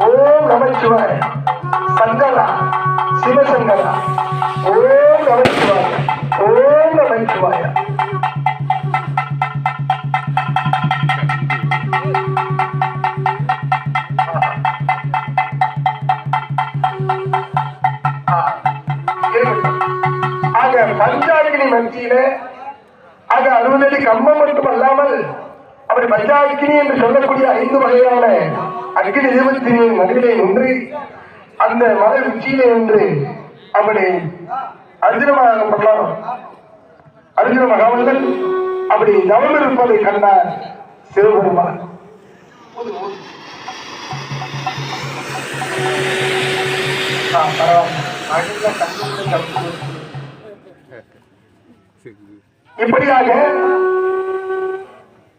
ஓம் நமச்சிவாய. சங்கரா சிவசங்கரா. ஓம் நமச்சிவாய. ஓம் நமச்சிவாய. ஆக பஞ்சாகினி மத்தியில ஆக 60 அடி கம்பம் மட்டும் அல்லாமல் அப்படி பஞ்சாகினி என்று சொல்லக்கூடிய 5 வகையான அக்னி தெய்வத்தின் நடுவிலே நின்று அந்த மலை உச்சியிலே நின்று அப்படி அர்ஜுன மகாவல்லன் அப்படி தவம் இருப்பதை கண்டார் சிவபெருமான். இப்படியாக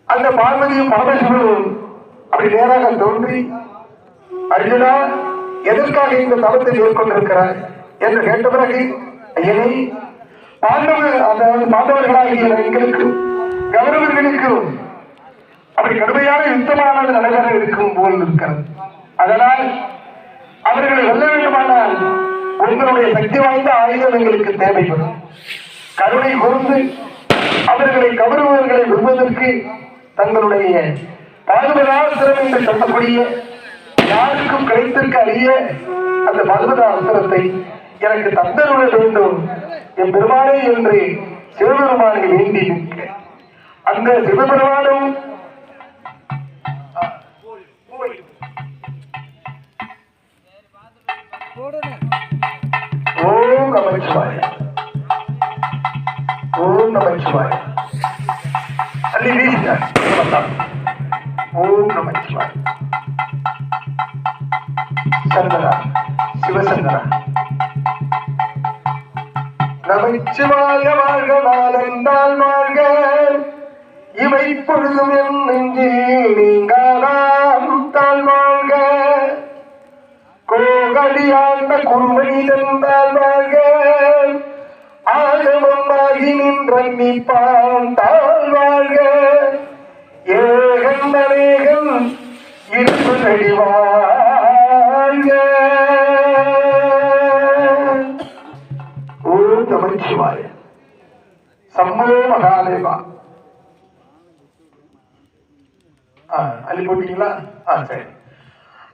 அந்த பார்வதியும் பரமசிவனும் அப்படி நேராக தோன்றி, அர்ஜுனா எதற்காக இந்த தவத்தை மேற்கொண்டிருக்கிறார் என்று கேட்ட பிறகு, ஐயனை பாண்டவர்களாகிய எங்களுக்கும் கௌரவர்களுக்கும் அப்படி கடுமையான யுத்தமானது நடைபெற இருக்கும் போல் இருக்கிறது. அதனால் அவர்களை வெல்ல வேண்டுமானால் உங்களுடைய சக்தி வாய்ந்த ஆயுதம் எங்களுக்கு தேவைப்படும். கருணை கூர்ந்து அவர்களை கௌரவர்களை விடுவதற்கு தங்களுடைய பாதுகாவல் என்று சொல்லக்கூடிய யாருக்கும் கிடைத்திருக்க அறிய அந்த பாதுகாவலத்தை எனக்கு தந்தருள வேண்டும் என் பெருமானே என்று சிவபெருமானை வேண்டி நிற்க அந்த சிவபெருமானும் ஓம் நமச்சிவாய. ஓம் நமச்சிவாய. அள்ளி வீசினார். ஓம் நமச்சிவாய. சங்கரா சிவசங்கரா. நமச்சிவாய வாழ்க நாளென்றால் வாழ்க, இவை பொழுதும் என் நெஞ்சில் நீங்காலாம் தாழ் வாழ்க, கோகடியாண்ட குருமணி தந்தால் வாழ்க, ஆகமமாகி நின்றான் தாழ் வாழ்க, ஏகன் அநேகன் இருப்பு வாழ்க. ஓம் நமச்சிவாய. சம்போ மகாதேவா. அள்ளி போட்டீங்களா? சரி.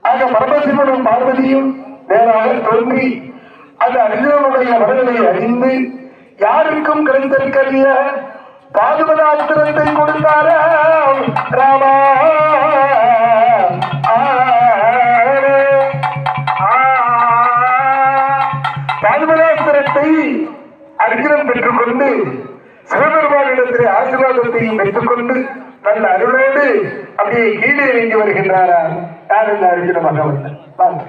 ஆக பரமசிவனும் பார்வதியும் நேராக தோன்றி அந்த அர்ஜுனனுடைய மனநிலை அறிந்து யாருக்கும் கிடைத்திருக்கிற பாதுபதாஸ்திரத்தை கொடுத்தாராம் ராமா. பாதுபதாஸ்திரத்தை அர்ஜுனன் பெற்றுக்கொண்டு சிவபெருமானிடத்திலே ஆசீர்வாதத்தையும் பெற்றுக்கொண்டு நல்ல அருளோடு அப்படியே கீழே இறங்கி வருகின்றாரா யார் இந்த அர்ஜுன மகாவல்லன். வாங்க.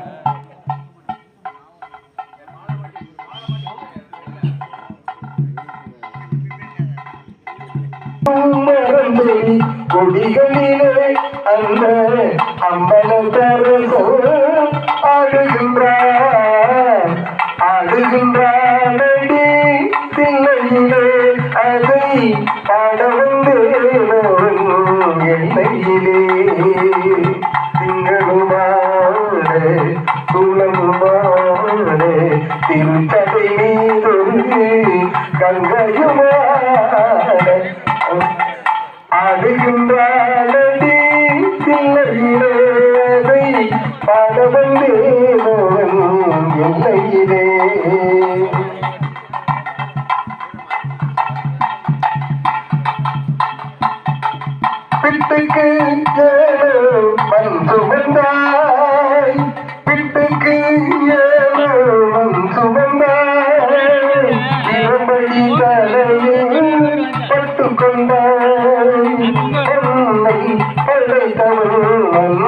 கொடிகளிலே அந்த அம்பலத்தரசோ ஆடுகின்றார் ஆடுகின்றாடி தில்லையிலே அதை பாட வந்தேன் எல்லையிலே திங்களுமானே துளமுமானே திருச்சபை மீதொரு கங்கையுமான ஆடுகின்றாடி தில்லையிலே பாட வந்தேன் எல்லையிலே. பிட்டுக்கு மண் சுமந்தாய், பிட்டுக்கு மண் சுமந்தாய், இரும்படி தலையில் பட்டுக்கொண்டாய், என்னை படைத்தவன் மண்